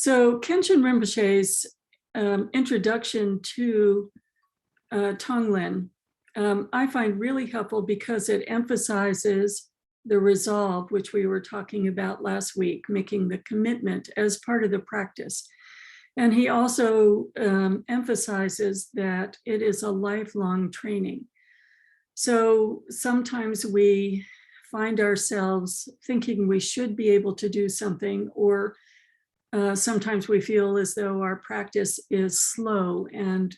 So Khenchen Rinpoche's introduction to Tonglen, I find really helpful because it emphasizes the resolve, which we were talking about last week, making the commitment as part of the practice. And he also emphasizes that it is a lifelong training. So sometimes we find ourselves thinking we should be able to do something, or sometimes we feel as though our practice is slow and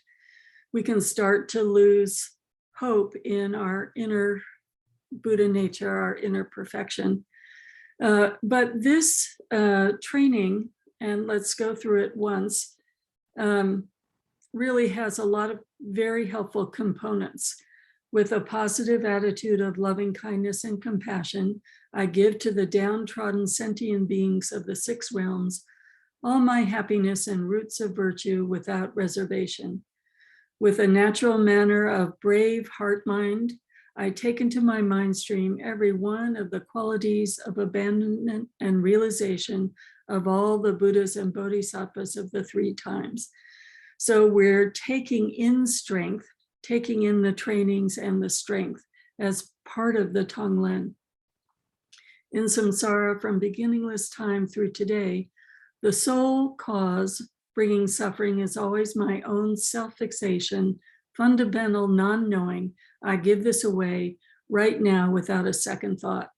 we can start to lose hope in our inner Buddha nature, our inner perfection. But this training, and let's go through it once, really has a lot of very helpful components. With a positive attitude of loving kindness and compassion, I give to the downtrodden sentient beings of the 6 realms all my happiness and roots of virtue without reservation. With a natural manner of brave heart-mind, I take into my mind stream every one of the qualities of abandonment and realization of all the Buddhas and Bodhisattvas of the 3 times. So we're taking in strength, taking in the trainings and the strength as part of the Tonglen. In samsara, from beginningless time through today, the sole cause bringing suffering is always my own self-fixation, fundamental non-knowing. I give this away right now without a second thought.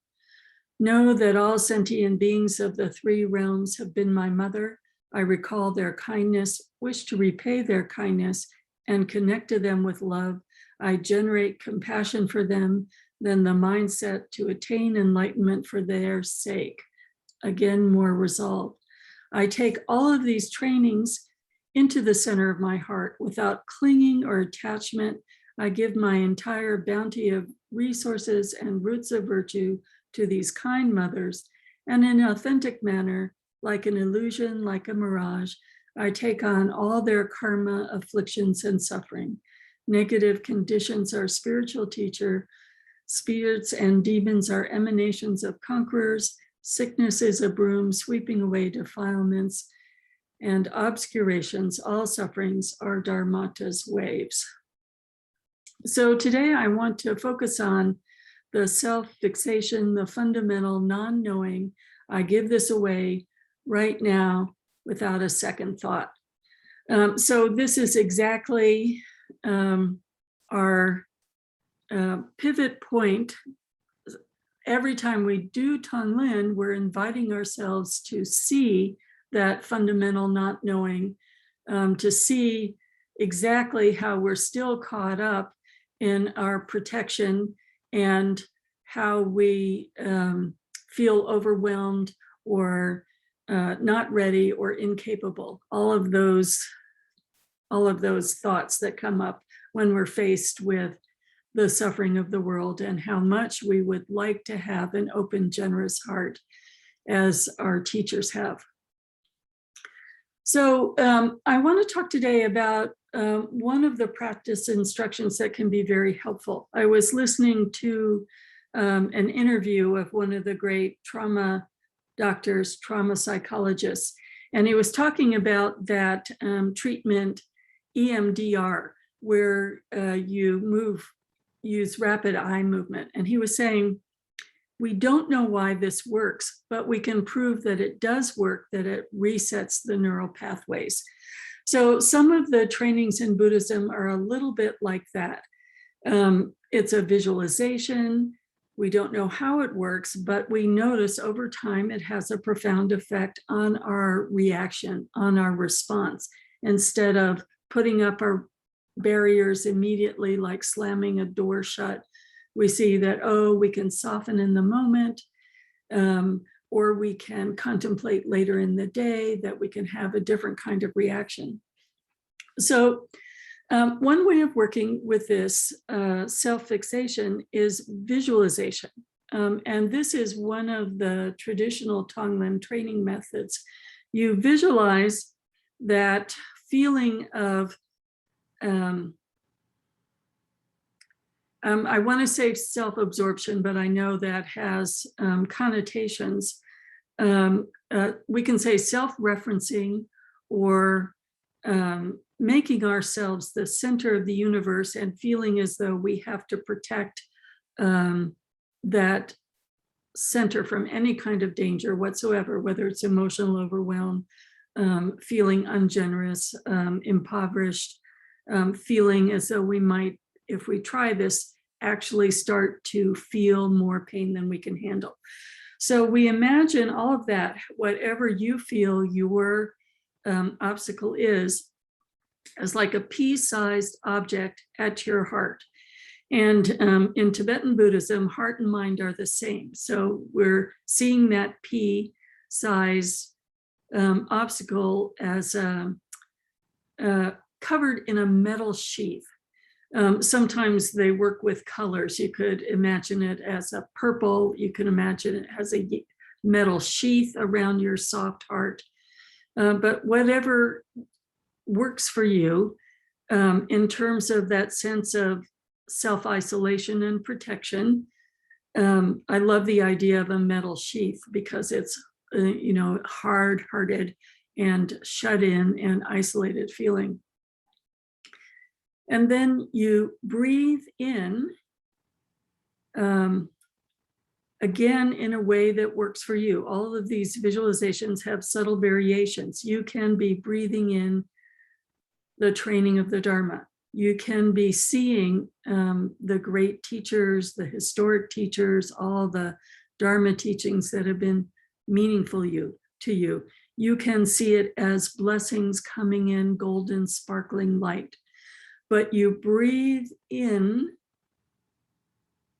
Know that all sentient beings of the 3 realms have been my mother. I recall their kindness, wish to repay their kindness, and connect to them with love. I generate compassion for them, then the mindset to attain enlightenment for their sake. Again, more resolve. I take all of these trainings into the center of my heart without clinging or attachment. I give my entire bounty of resources and roots of virtue to these kind mothers, and in an authentic manner, like an illusion, like a mirage, I take on all their karma, afflictions, and suffering. Negative conditions are spiritual teacher. Spirits and demons are emanations of conquerors. Sickness is a broom sweeping away defilements, and obscurations, all sufferings, are dharmata's waves. So today I want to focus on the self-fixation, the fundamental non-knowing. I give this away right now without a second thought. So this is exactly our pivot point. Every time we do Tonglen, we're inviting ourselves to see that fundamental not knowing, to see exactly how we're still caught up in our protection and how we feel overwhelmed or not ready or incapable. All of those thoughts that come up when we're faced with the suffering of the world and how much we would like to have an open, generous heart as our teachers have. So I want to talk today about one of the practice instructions that can be very helpful. I was listening to an interview of one of the great trauma doctors, trauma psychologists, and he was talking about that treatment EMDR, where you use rapid eye movement. And he was saying, we don't know why this works, but we can prove that it does work, that it resets the neural pathways. So some of the trainings in Buddhism are a little bit like that. It's a visualization. We don't know how it works, but we notice over time it has a profound effect on our reaction, on our response. Instead of putting up our barriers immediately, like slamming a door shut, we see that, oh, we can soften in the moment, or we can contemplate later in the day, that we can have a different kind of reaction. So one way of working with this self-fixation is visualization. And this is one of the traditional Tonglen training methods. You visualize that feeling of, I want to say self-absorption, but I know that has connotations. we can say self-referencing, or making ourselves the center of the universe and feeling as though we have to protect that center from any kind of danger whatsoever, whether it's emotional overwhelm, feeling ungenerous, impoverished, feeling as though we might, if we try this, actually start to feel more pain than we can handle. So we imagine all of that, whatever you feel your obstacle is, as like a pea-sized object at your heart. And in Tibetan Buddhism, heart and mind are the same. So we're seeing that pea-sized obstacle as covered in a metal sheath. Sometimes they work with colors. You could imagine it as a purple. You can imagine it as a metal sheath around your soft heart. But whatever works for you in terms of that sense of self-isolation and protection. I love the idea of a metal sheath because it's, hard-hearted and shut in and isolated feeling. And then you breathe in, again, in a way that works for you. All of these visualizations have subtle variations. You can be breathing in the training of the Dharma. You can be seeing the great teachers, the historic teachers, all the Dharma teachings that have been meaningful to you. You can see it as blessings coming in, golden, sparkling light. But you breathe in,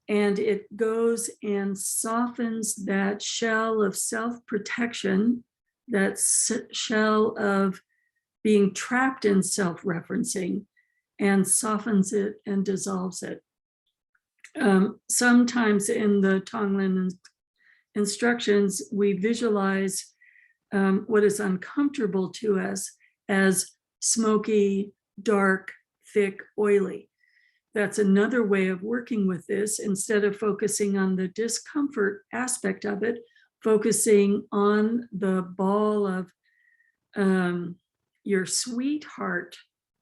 and it goes and softens that shell of self-protection, that shell of being trapped in self-referencing, and softens it and dissolves it. Sometimes in the Tonglen instructions, we visualize what is uncomfortable to us as smoky, dark, thick, oily. That's another way of working with this. Instead of focusing on the discomfort aspect of it, focusing on the ball of your sweet heart,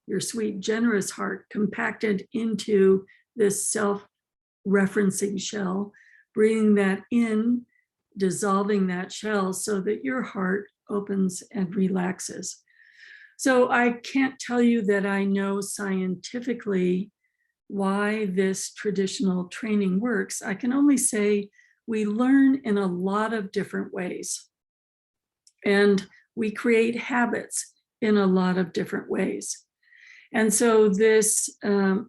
your sweet, generous heart compacted into this self-referencing shell, bringing that in, dissolving that shell so that your heart opens and relaxes. So I can't tell you that I know scientifically why this traditional training works. I can only say we learn in a lot of different ways, and we create habits in a lot of different ways. And so this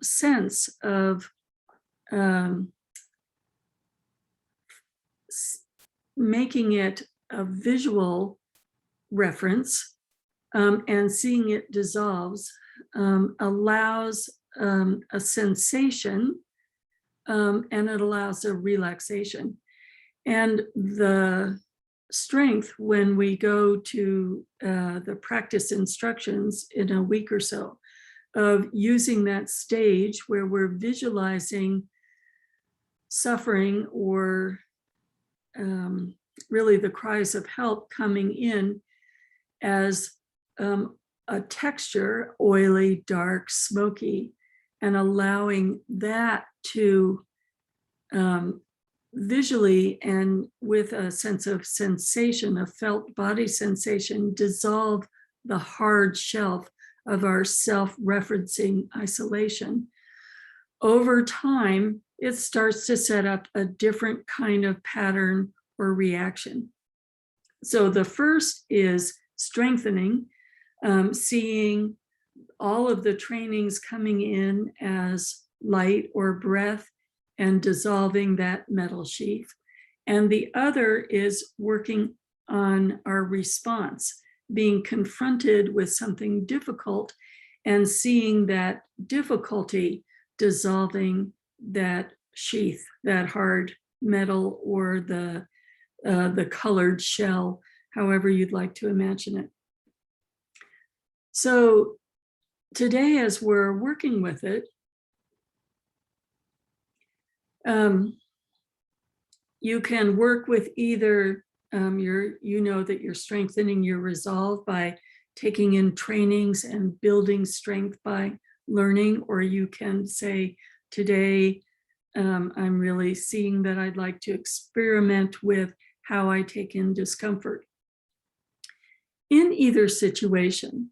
sense of making it a visual reference and seeing it dissolves allows a sensation, and it allows a relaxation. And the strength when we go to the practice instructions in a week or so of using that stage where we're visualizing suffering or really the cries of help coming in as a texture, oily, dark, smoky, and allowing that to visually and with a sense of sensation, a felt body sensation, dissolve the hard shelf of our self-referencing isolation. Over time, it starts to set up a different kind of pattern or reaction. So the first is strengthening, seeing all of the trainings coming in as light or breath and dissolving that metal sheath. And the other is working on our response, being confronted with something difficult and seeing that difficulty dissolving that sheath, that hard metal or the colored shell, however you'd like to imagine it. So today, as we're working with it, you can work with either you know that you're strengthening your resolve by taking in trainings and building strength by learning, or you can say, today, I'm really seeing that I'd like to experiment with how I take in discomfort. In either situation,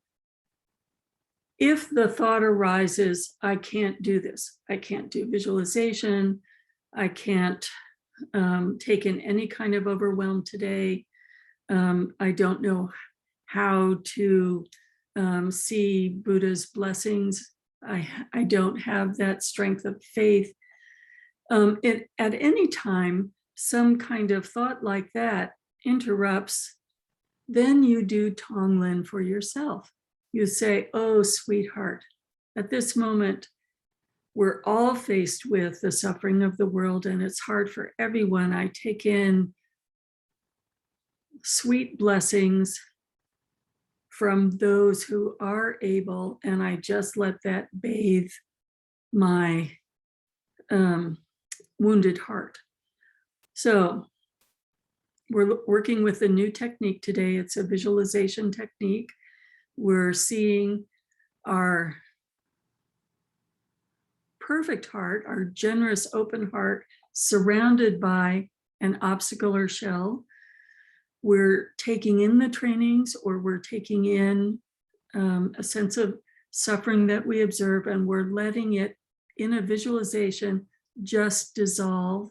if the thought arises, I can't do this, I can't do visualization, I can't take in any kind of overwhelm today, I don't know how to see Buddha's blessings, I don't have that strength of faith. At any time, some kind of thought like that interrupts, then you do Tonglen for yourself. You say, oh, sweetheart, at this moment, we're all faced with the suffering of the world and it's hard for everyone. I take in sweet blessings from those who are able, and I just let that bathe my wounded heart. So we're working with a new technique today. It's a visualization technique. We're seeing our perfect heart, our generous open heart, surrounded by an obstacle or shell. We're taking in the trainings, or we're taking in a sense of suffering that we observe, and we're letting it in a visualization just dissolve,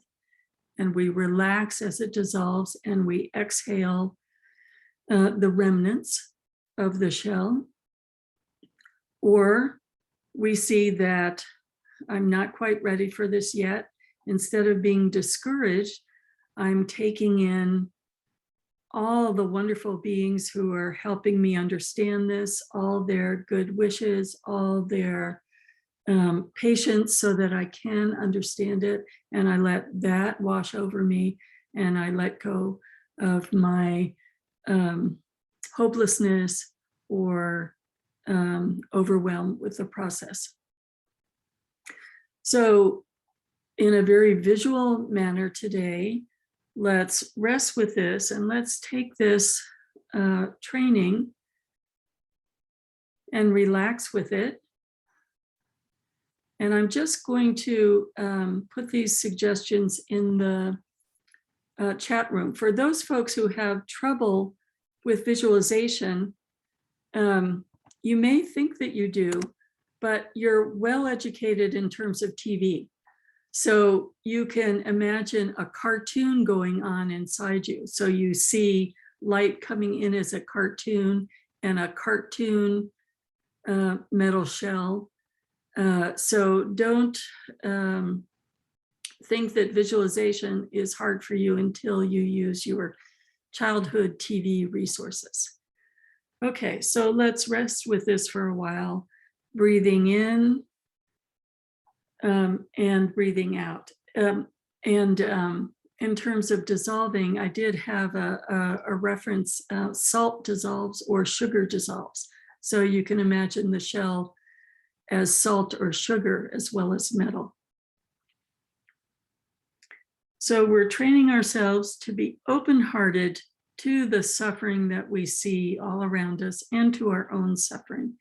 and we relax as it dissolves, and we exhale the remnants of the shell. Or we see that I'm not quite ready for this yet. Instead of being discouraged, I'm taking in all the wonderful beings who are helping me understand this, all their good wishes, all their patience, so that I can understand it. And I let that wash over me, and I let go of my hopelessness or overwhelmed with the process. So in a very visual manner today, let's rest with this, and let's take this training and relax with it. And I'm just going to put these suggestions in the chat room. For those folks who have trouble with visualization, you may think that you do, but you're well educated in terms of TV. So you can imagine a cartoon going on inside you. So you see light coming in as a cartoon, and a cartoon metal shell. So don't think that visualization is hard for you until you use your childhood TV resources. Okay, so let's rest with this for a while, breathing in and breathing out. In terms of dissolving, I did have a reference, salt dissolves or sugar dissolves. So you can imagine the shell as salt or sugar as well as metal. So we're training ourselves to be open-hearted to the suffering that we see all around us and to our own suffering.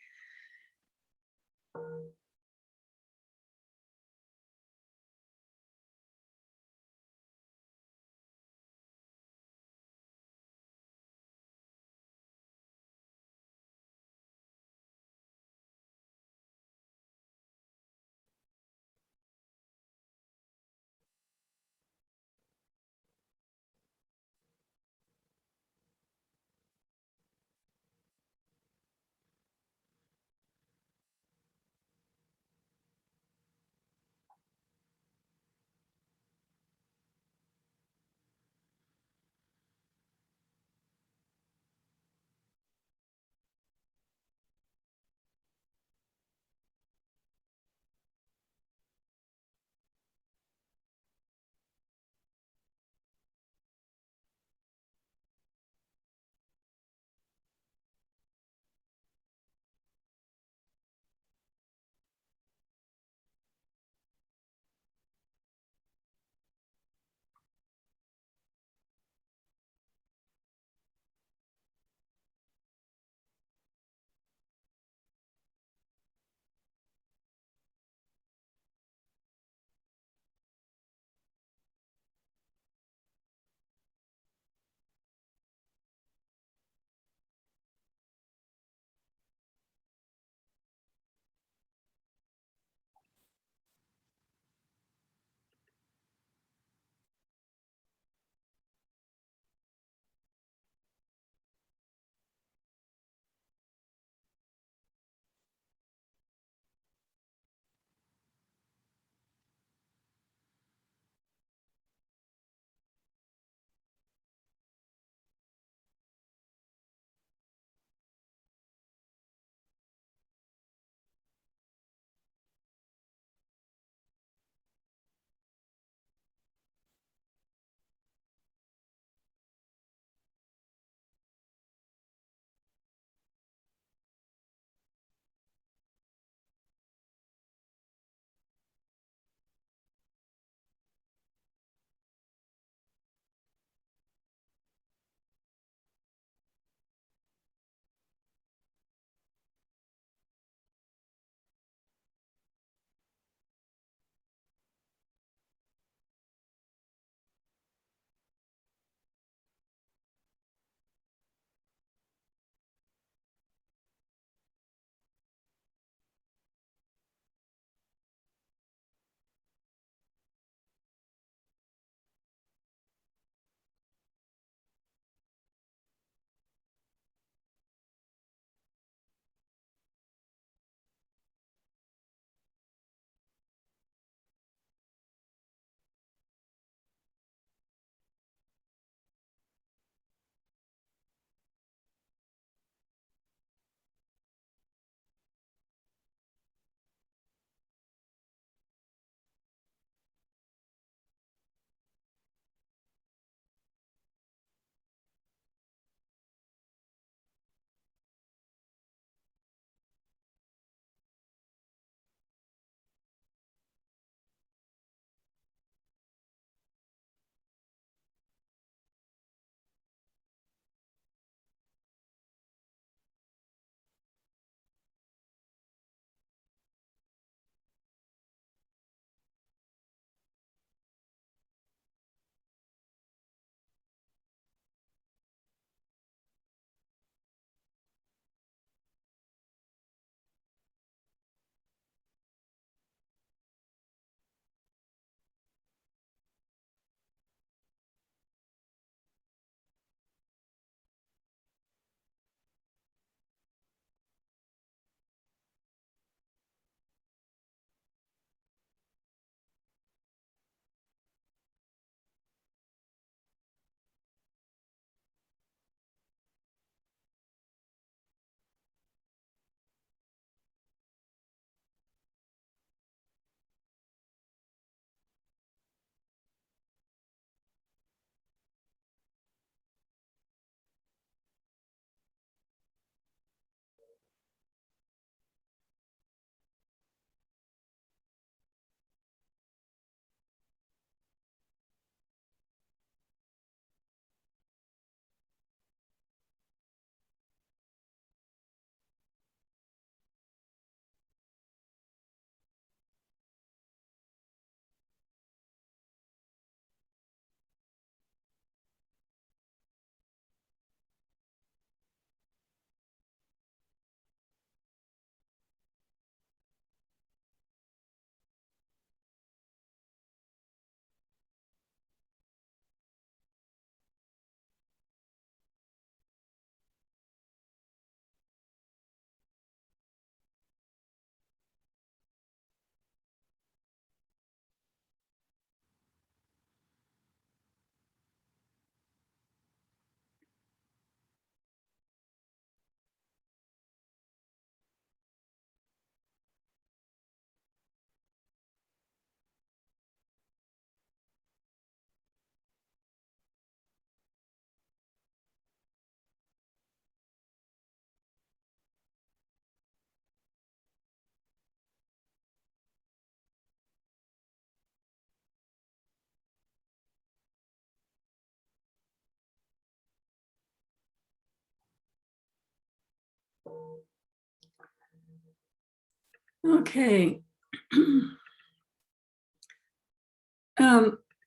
Okay.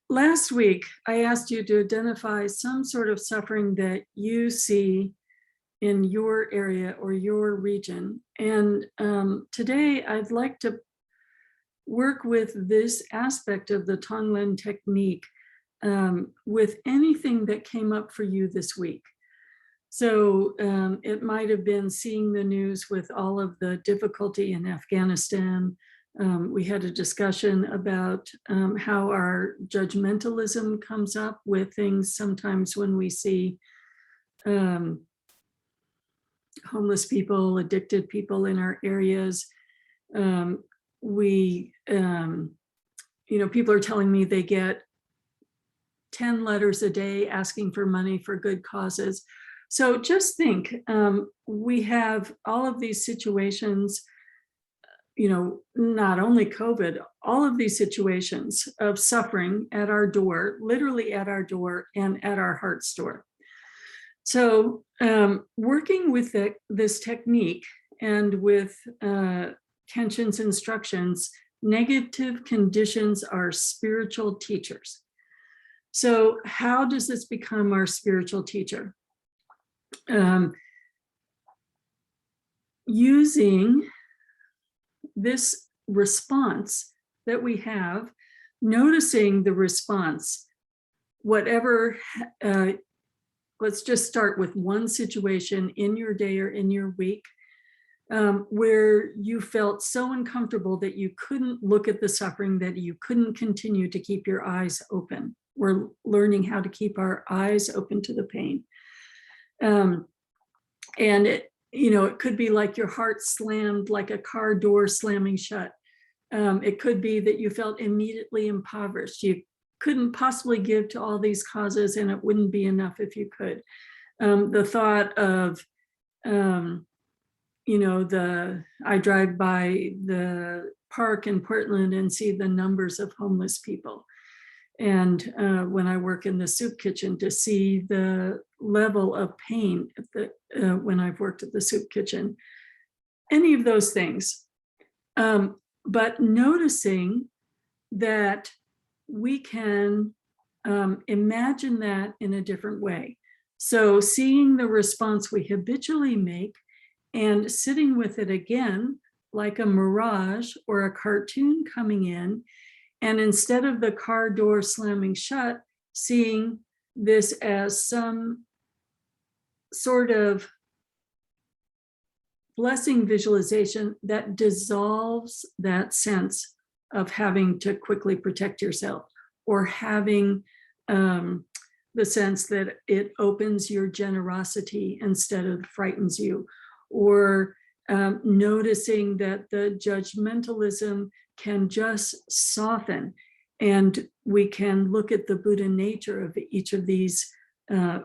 Last week, I asked you to identify some sort of suffering that you see in your area or your region. And today, I'd like to work with this aspect of the Tonglen technique with anything that came up for you this week. So it might have been seeing the news with all of the difficulty in Afghanistan. We had a discussion about how our judgmentalism comes up with things sometimes when we see homeless people, addicted people in our areas. People are telling me they get 10 letters a day asking for money for good causes. So just think, we have all of these situations, not only COVID, all of these situations of suffering at our door, literally at our door and at our heart's door. So working with this technique and with Khenchen's instructions, negative conditions are spiritual teachers. So how does this become our spiritual teacher? Using this response that we have, noticing the response, whatever, let's just start with one situation in your day or in your week where you felt so uncomfortable that you couldn't look at the suffering, that you couldn't continue to keep your eyes open. We're learning how to keep our eyes open to the pain. And it could be like your heart slammed, like a car door slamming shut. It could be that you felt immediately impoverished. You couldn't possibly give to all these causes, and it wouldn't be enough if you could. The thought of, I drive by the park in Portland and see the numbers of homeless people. And when I work in the soup kitchen, to see the level of pain when I've worked at the soup kitchen, any of those things. But noticing that we can imagine that in a different way. So seeing the response we habitually make and sitting with it again, like a mirage or a cartoon coming in, and instead of the car door slamming shut, seeing this as some sort of blessing visualization that dissolves that sense of having to quickly protect yourself, or having the sense that it opens your generosity instead of frightens you, or noticing that the judgmentalism can just soften, and we can look at the Buddha nature of each of these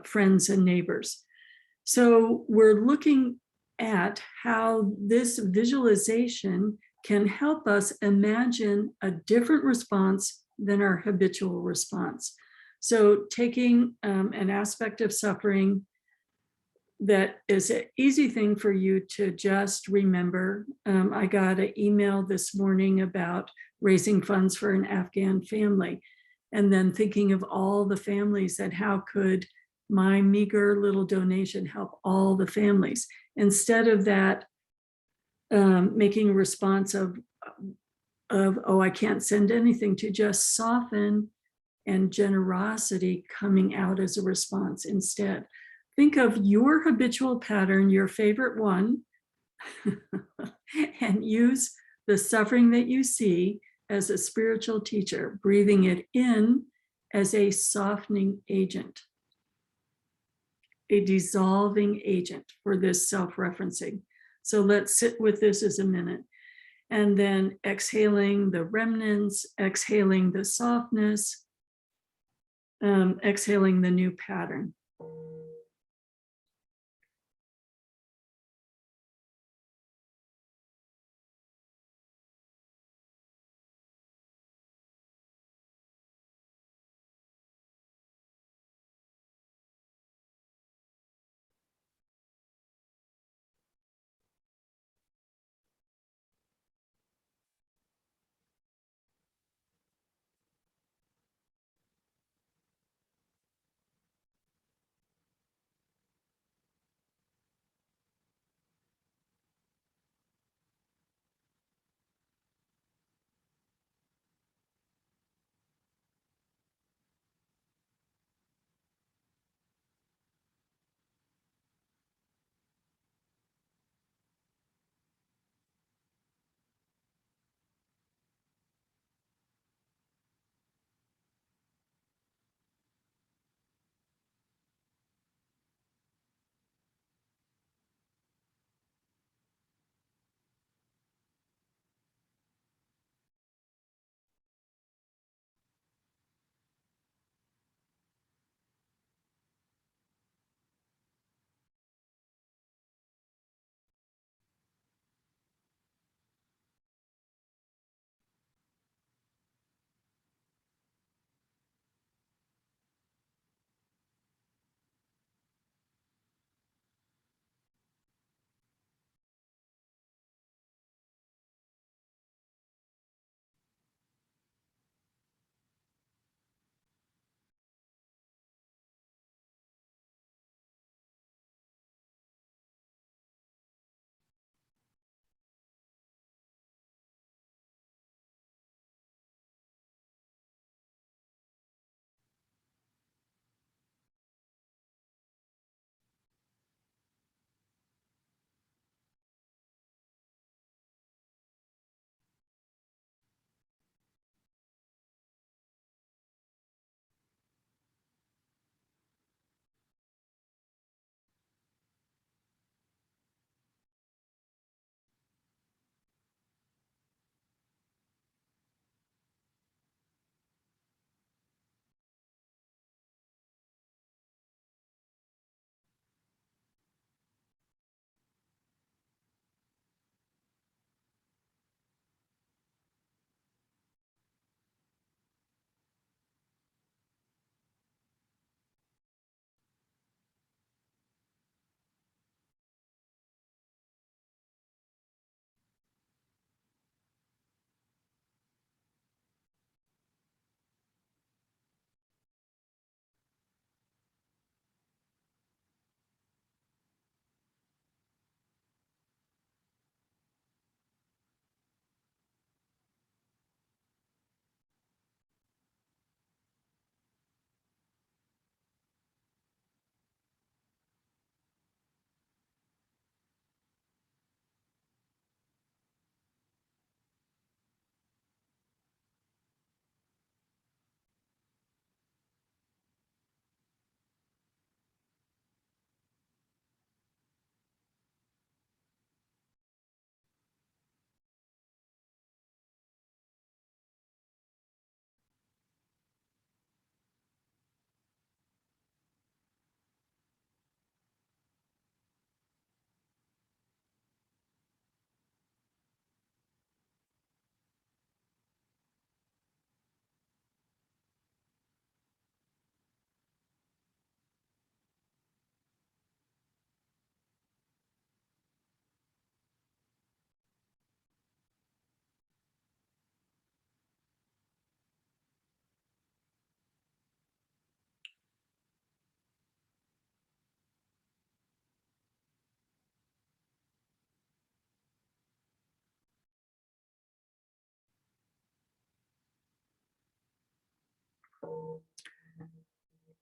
friends and neighbors. So we're looking at how this visualization can help us imagine a different response than our habitual response. So taking an aspect of suffering that is an easy thing for you to just remember. I got an email this morning about raising funds for an Afghan family, and then thinking of all the families and how could my meager little donation help all the families. Instead of that, making a response of, oh, I can't send anything, to just soften and generosity coming out as a response instead. Think of your habitual pattern, your favorite one, and use the suffering that you see as a spiritual teacher, breathing it in as a softening agent, a dissolving agent for this self-referencing. So let's sit with this as a minute. And then exhaling the remnants, exhaling the softness, exhaling the new pattern.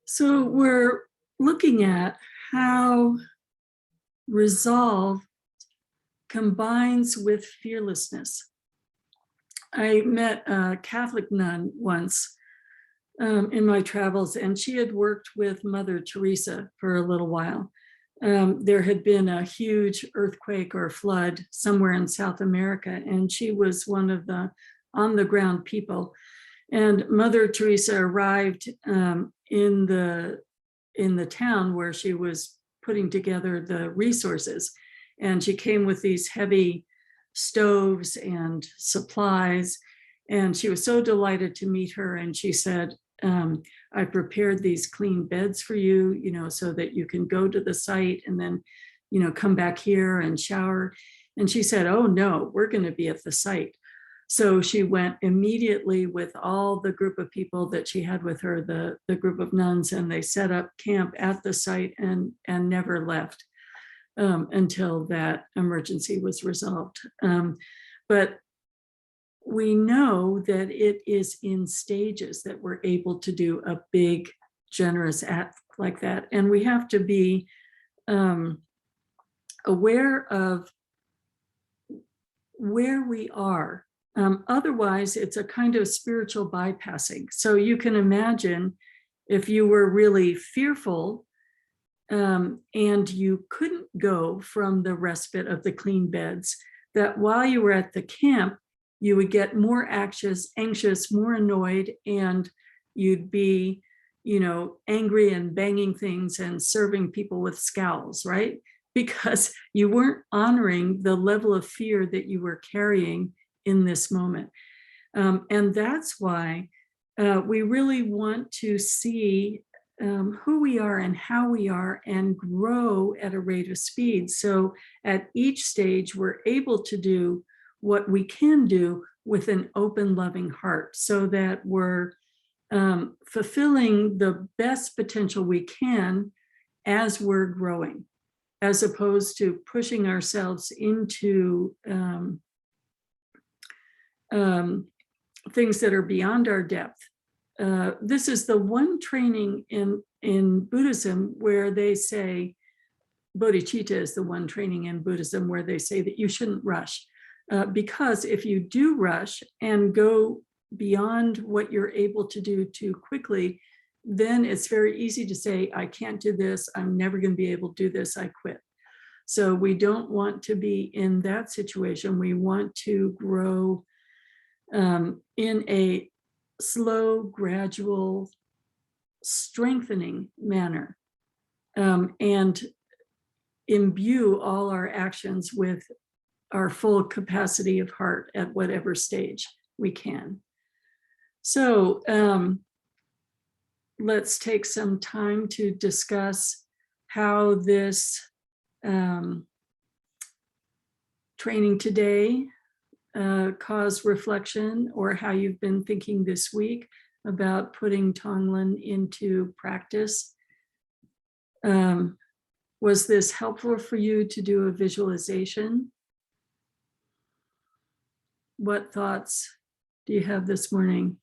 So we're looking at how resolve combines with fearlessness. I met a Catholic nun once in my travels, and she had worked with Mother Teresa for a little while. There had been a huge earthquake or flood somewhere in South America, and she was one of the on the ground people. And Mother Teresa arrived in the town where she was putting together the resources, and she came with these heavy stoves and supplies. And she was so delighted to meet her. And she said, I prepared these clean beds for you, so that you can go to the site and then, come back here and shower. And she said, oh no, we're going to be at the site. So she went immediately with all the group of people that she had with her, the group of nuns, and they set up camp at the site and never left until that emergency was resolved. But we know that it is in stages that we're able to do a big, generous act like that. And we have to be aware of where we are. Otherwise, it's a kind of spiritual bypassing. So you can imagine if you were really fearful and you couldn't go from the respite of the clean beds, that while you were at the camp, you would get more anxious, more annoyed, and you'd be, angry and banging things and serving people with scowls, right? Because you weren't honoring the level of fear that you were carrying in this moment. And that's why we really want to see who we are and how we are and grow at a rate of speed. So at each stage, we're able to do what we can do with an open, loving heart, so that we're fulfilling the best potential we can as we're growing, as opposed to pushing ourselves into things that are beyond our depth. This is the one training in Buddhism where they say, bodhicitta is the one training in Buddhism where they say that you shouldn't rush. Because if you do rush and go beyond what you're able to do too quickly, then it's very easy to say, I can't do this, I'm never going to be able to do this, I quit. So we don't want to be in that situation. We want to grow in a slow, gradual, strengthening manner, and imbue all our actions with our full capacity of heart at whatever stage we can. So let's take some time to discuss how this training today caused reflection, or how you've been thinking this week about putting Tonglen into practice. Was this helpful for you to do a visualization? What thoughts do you have this morning?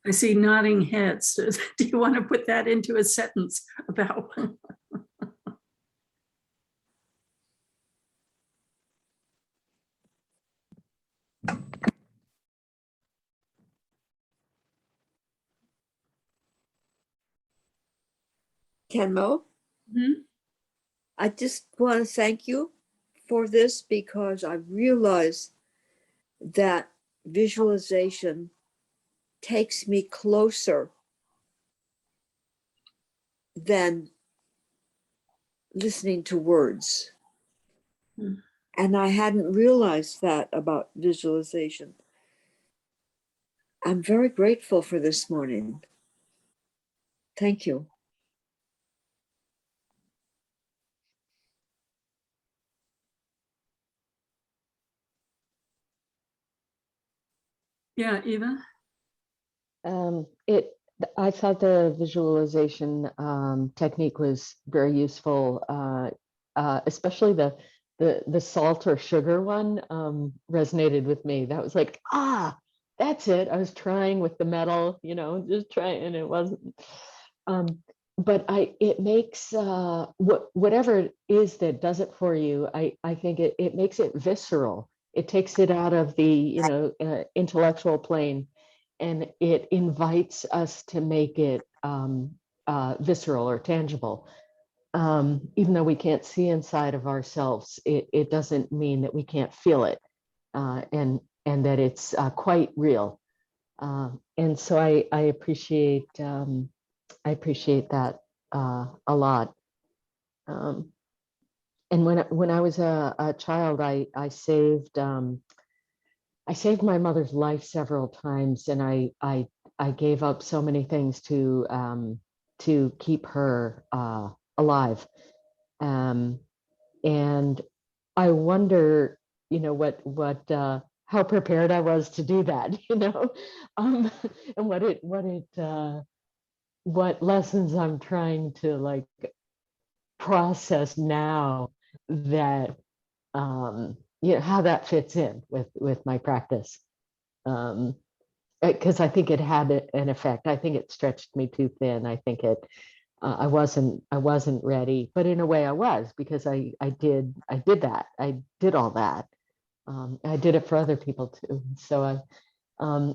I see nodding heads. Do you want to put that into a sentence about? Khenmo, I just want to thank you for this, because I realize that visualization takes me closer than listening to words. And I hadn't realized that about visualization. I'm very grateful for this morning. Thank you. Yeah, Eva? It I thought the visualization technique was very useful, especially the salt or sugar one resonated with me. That was like, that's it. I was trying with the metal, just trying, and it wasn't. But it makes whatever it is that does it for you. I think it makes it visceral. It takes it out of the intellectual plane, and it invites us to make it visceral or tangible. Even though we can't see inside of ourselves, it doesn't mean that we can't feel it, and that it's quite real. And so I appreciate that a lot. And when I was a child, I saved my mother's life several times, and I gave up so many things to keep her alive. And I wonder, how prepared I was to do that, and what lessons I'm trying to like process now, that how that fits in with my practice, because I think it had an effect. I think it stretched me too thin. I think I wasn't ready, but in a way I was, because I did that. I did all that. I did it for other people too. So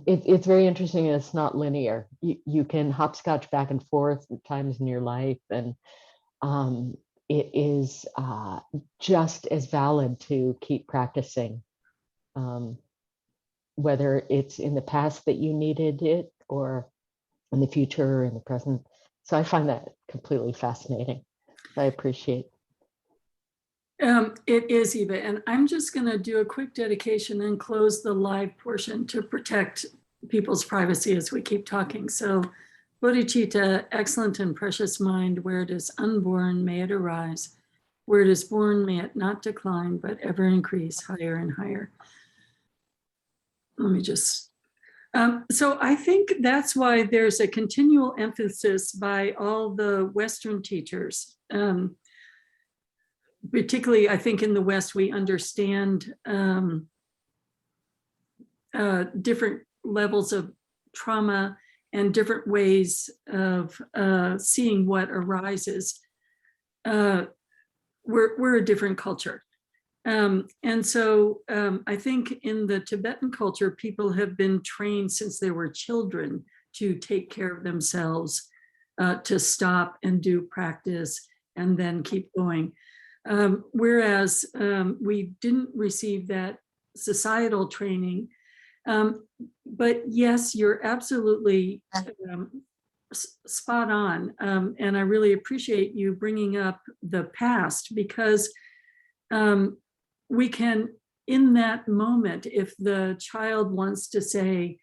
it's very interesting. It's not linear. You can hopscotch back and forth at times in your life, and it is just as valid to keep practicing, whether it's in the past that you needed it, or in the future or in the present. So I find that completely fascinating. I appreciate. It is, Eva, and I'm just going to do a quick dedication and close the live portion to protect people's privacy as we keep talking. So, bodhicitta, excellent and precious mind, where it is unborn, may it arise. Where it is born, may it not decline, but ever increase higher and higher. Let me just, so I think that's why there's a continual emphasis by all the Western teachers. Particularly, I think in the West, we understand different levels of trauma and different ways of seeing what arises. We're a different culture. And so I think in the Tibetan culture, people have been trained since they were children to take care of themselves, to stop and do practice and then keep going. Whereas we didn't receive that societal training. But yes, you're absolutely spot on. And I really appreciate you bringing up the past, because we can, in that moment, if the child wants to say,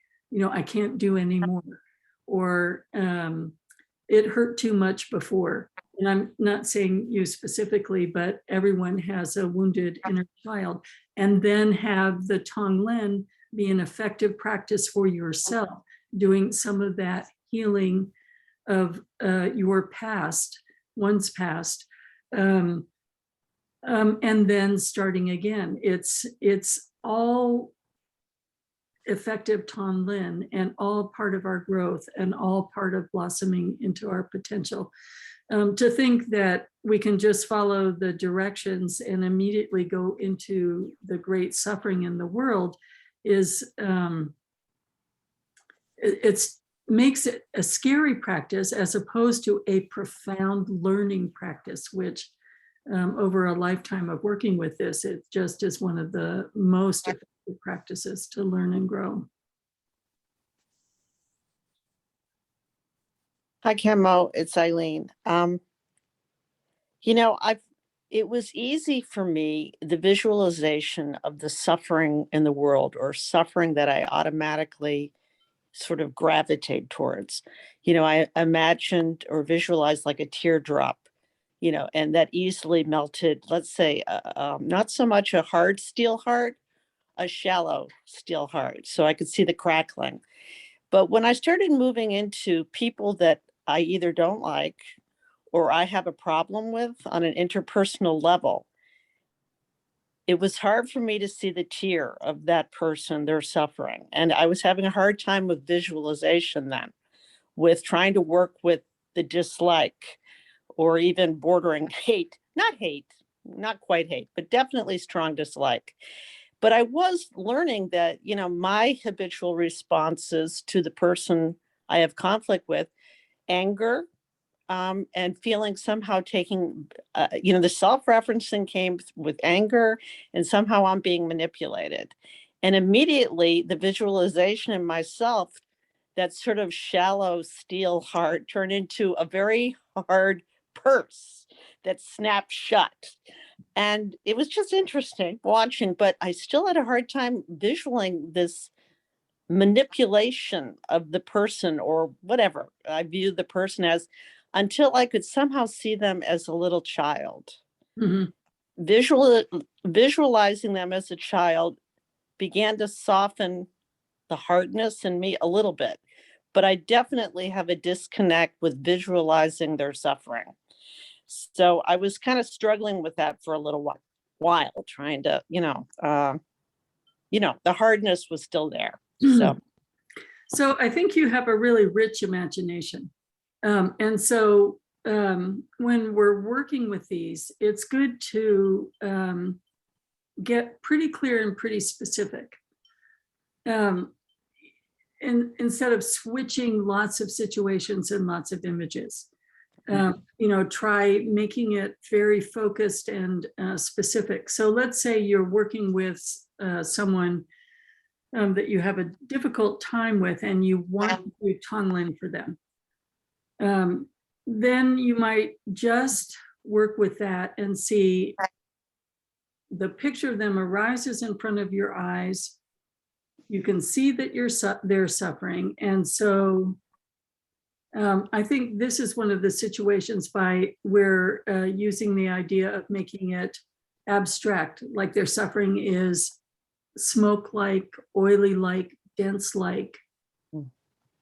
I can't do anymore, or it hurt too much before. And I'm not saying you specifically, but everyone has a wounded inner child. And then have the Tonglen be an effective practice for yourself, doing some of that healing of your past, one's past, and then starting again. It's all effective Tonglen, and all part of our growth, and all part of blossoming into our potential. To think that we can just follow the directions and immediately go into the great suffering in the world is, it makes it a scary practice, as opposed to a profound learning practice, which over a lifetime of working with this, it just is one of the most effective practices to learn and grow. Hi, Khenmo, it's Eileen. It was easy for me, the visualization of the suffering in the world, or suffering that I automatically sort of gravitate towards. I imagined or visualized like a teardrop, and that easily melted, let's say, not so much a hard steel heart, a shallow steel heart. So I could see the crackling. But when I started moving into people that I either don't like or I have a problem with on an interpersonal level, it was hard for me to see the tear of that person, their suffering. And I was having a hard time with visualization then, with trying to work with the dislike or even bordering hate, not quite hate, but definitely strong dislike. But I was learning that, my habitual responses to the person I have conflict with, anger, and feeling somehow taking, the self-referencing came with anger, and somehow I'm being manipulated. And immediately the visualization in myself, that sort of shallow steel heart, turned into a very hard purse that snapped shut. And it was just interesting watching, but I still had a hard time visualizing this manipulation of the person or whatever I view the person as, until I could somehow see them as a little child. Mhm. Visualizing them as a child began to soften the hardness in me a little bit, but I definitely have a disconnect with visualizing their suffering. So I was kind of struggling with that for a little while, trying to, the hardness was still there. So I think you have a really rich imagination. And so when we're working with these, it's good to get pretty clear and pretty specific. And instead of switching lots of situations and lots of images, try making it very focused and specific. So let's say you're working with someone that you have a difficult time with and you want to do Tonglen for them. Then you might just work with that and see the picture of them arises in front of your eyes. You can see that they're suffering. And so I think this is one of the situations by where using the idea of making it abstract, like their suffering is smoke-like, oily-like, dense-like,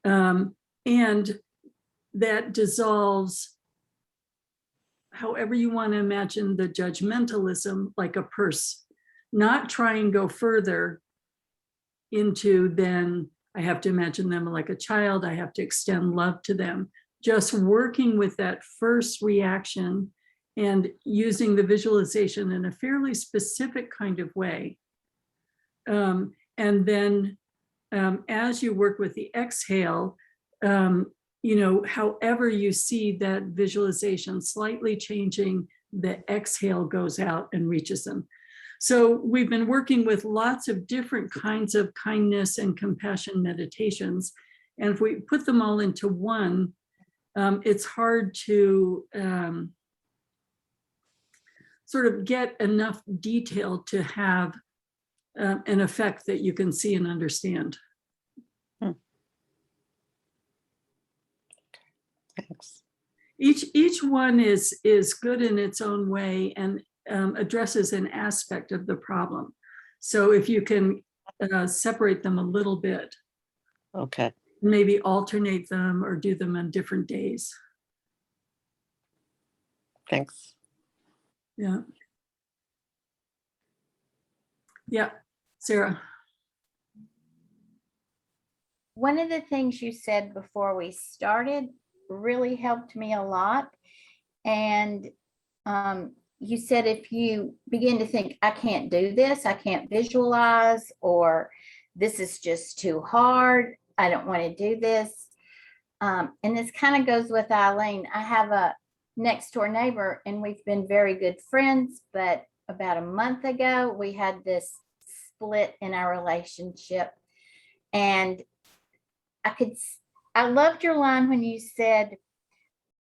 and that dissolves, however you want to imagine the judgmentalism, like a purse, not try and go further into then I have to imagine them like a child, I have to extend love to them, just working with that first reaction and using the visualization in a fairly specific kind of way. And then as you work with the exhale, however you see that visualization slightly changing, the exhale goes out and reaches them. So we've been working with lots of different kinds of kindness and compassion meditations. And if we put them all into one, it's hard to sort of get enough detail to have an effect that you can see and understand. Thanks. Each one is good in its own way and addresses an aspect of the problem. So if you can separate them a little bit, Okay. maybe alternate them or do them on different days. Thanks. Yeah. Yeah, Sarah. One of the things you said before we started really helped me a lot. And you said if you begin to think, I can't do this, I can't visualize, or this is just too hard, I don't want to do this. And this kind of goes with Eileen. I have a next door neighbor and we've been very good friends, but about a month ago, we had this split in our relationship. And I loved your line when you said,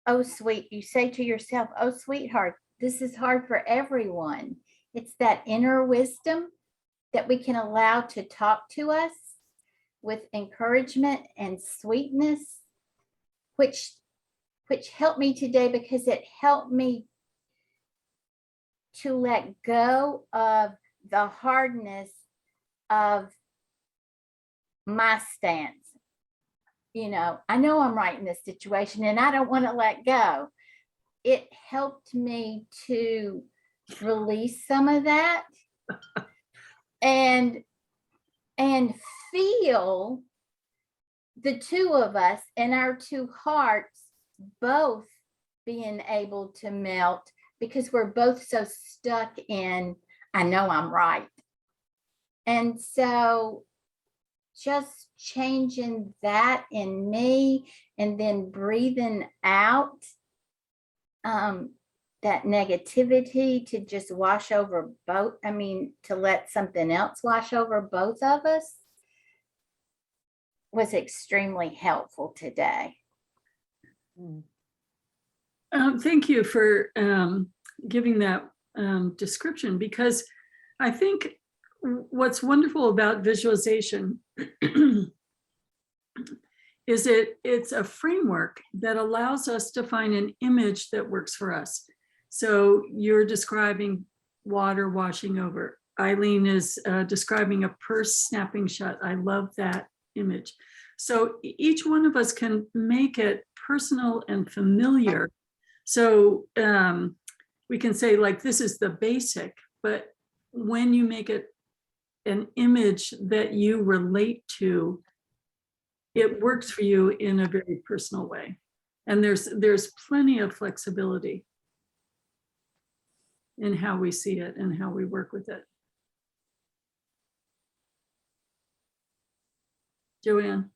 oh, sweet, you say to yourself, oh, sweetheart, this is hard for everyone. It's that inner wisdom that we can allow to talk to us with encouragement and sweetness, which helped me today because it helped me to let go of the hardness of my stance. I know I'm right in this situation and I don't want to let go. It helped me to release some of that and feel the two of us and our two hearts both being able to melt, because we're both so stuck in, I know I'm right. And so just changing that in me and then breathing out that negativity to just wash over both, to let something else wash over both of us was extremely helpful today. Thank you for giving that description, because I think what's wonderful about visualization is it's a framework that allows us to find an image that works for us. So you're describing water washing over. Eileen is describing a purse snapping shut. I love that image. So each one of us can make it personal and familiar. So we can say, like, this is the basic, but when you make it an image that you relate to, it works for you in a very personal way. And there's plenty of flexibility in how we see it and how we work with it. Joanne.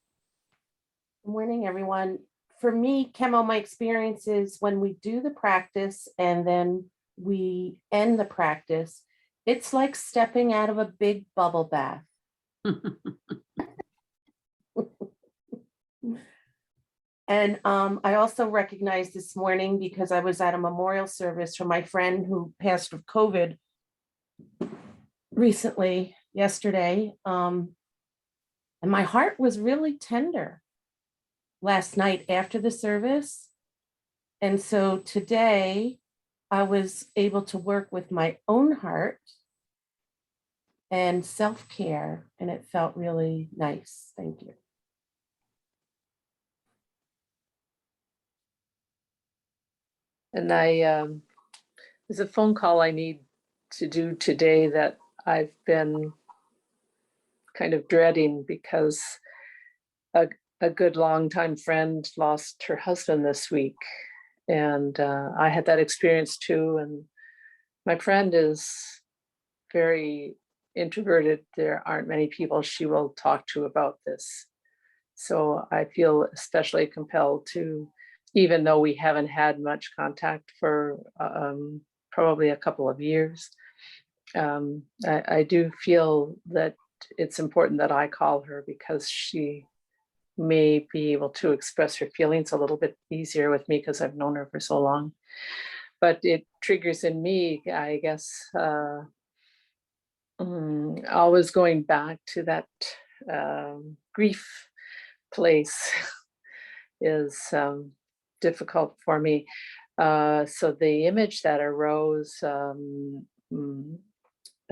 Good morning, everyone. For me, Khenmo, my experience is when we do the practice and then we end the practice, it's like stepping out of a big bubble bath. And I also recognized this morning, because I was at a memorial service for my friend who passed of COVID recently, yesterday. And my heart was really tender last night after the service. And so today I was able to work with my own heart and self-care, and it felt really nice. Thank you. And there's a phone call I need to do today that I've been kind of dreading, because a good longtime friend lost her husband this week. And I had that experience too. And my friend is very introverted. There aren't many people she will talk to about this. So I feel especially compelled to, even though we haven't had much contact for probably a couple of years, I do feel that it's important that I call her, because she may be able to express her feelings a little bit easier with me, because I've known her for so long. But it triggers in me, I guess, always going back to that grief place is difficult for me. So the image that arose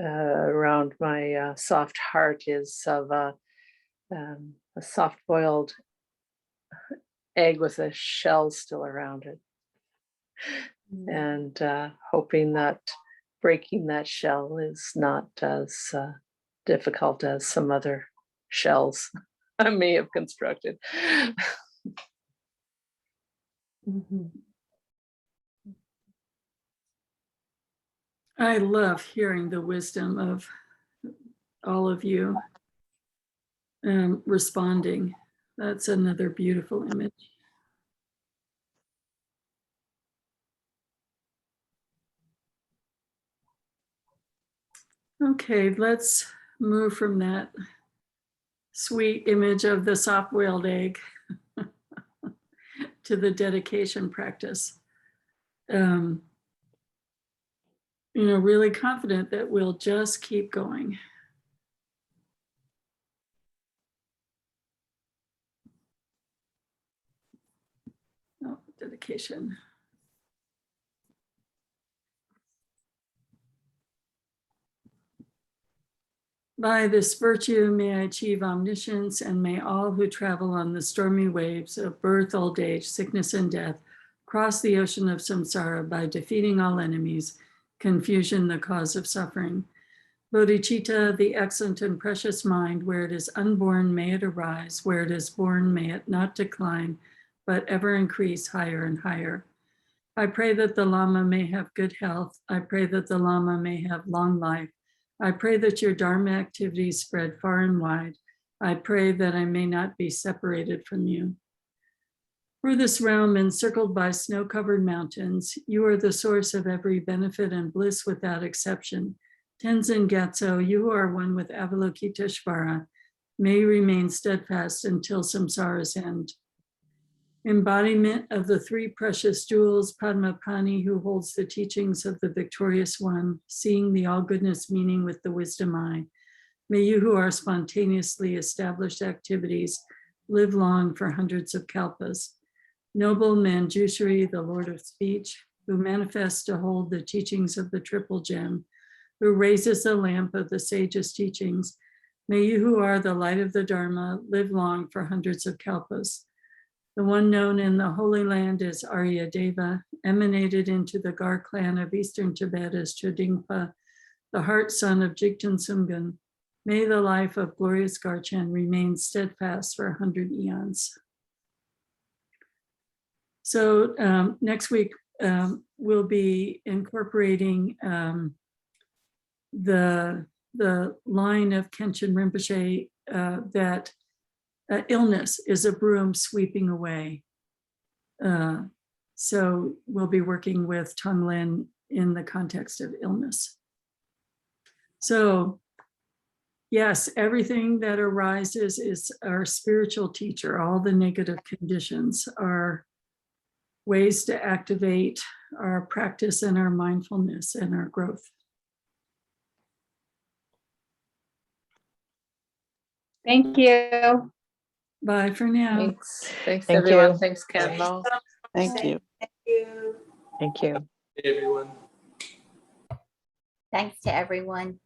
around my soft heart is of a soft-boiled egg with a shell still around it, and hoping that breaking that shell is not as difficult as some other shells I may have constructed. I love hearing the wisdom of all of you responding. That's another beautiful image. Okay, let's move from that sweet image of the soft-boiled egg to the dedication practice. Really confident that we'll just keep going. Oh, dedication. By this virtue, may I achieve omniscience, and may all who travel on the stormy waves of birth, old age, sickness, and death cross the ocean of samsara by defeating all enemies, confusion, the cause of suffering. Bodhicitta, the excellent and precious mind, where it is unborn, may it arise, where it is born, may it not decline, but ever increase higher and higher. I pray that the Lama may have good health. I pray that the Lama may have long life. I pray that your Dharma activities spread far and wide. I pray that I may not be separated from you. For this realm encircled by snow-covered mountains, you are the source of every benefit and bliss without exception. Tenzin Gyatso, you who are one with Avalokiteshvara, may remain steadfast until samsara's end. Embodiment of the three precious jewels, Padmapani, who holds the teachings of the victorious one, seeing the all-goodness meaning with the wisdom eye. May you who are spontaneously established activities live long for hundreds of kalpas. Noble Manjushri, the Lord of Speech, who manifests to hold the teachings of the triple gem, who raises the lamp of the sage's teachings. May you who are the light of the Dharma live long for hundreds of kalpas. The one known in the Holy Land as Arya Deva, emanated into the Gar clan of Eastern Tibet as Chodingpa, the heart son of Jigten Sumgun. May the life of glorious Garchen remain steadfast for 100 eons. So next week, we'll be incorporating the line of Khenchen Rinpoche that illness is a broom sweeping away. So we'll be working with Tonglen in the context of illness. So yes, everything that arises is our spiritual teacher. All the negative conditions are ways to activate our practice and our mindfulness and our growth. Thank you. Bye for now. Thanks. Thanks, Thank everyone. you. Thanks, Khenmo. Thank you. Thank you. Hey, everyone. Thanks to everyone.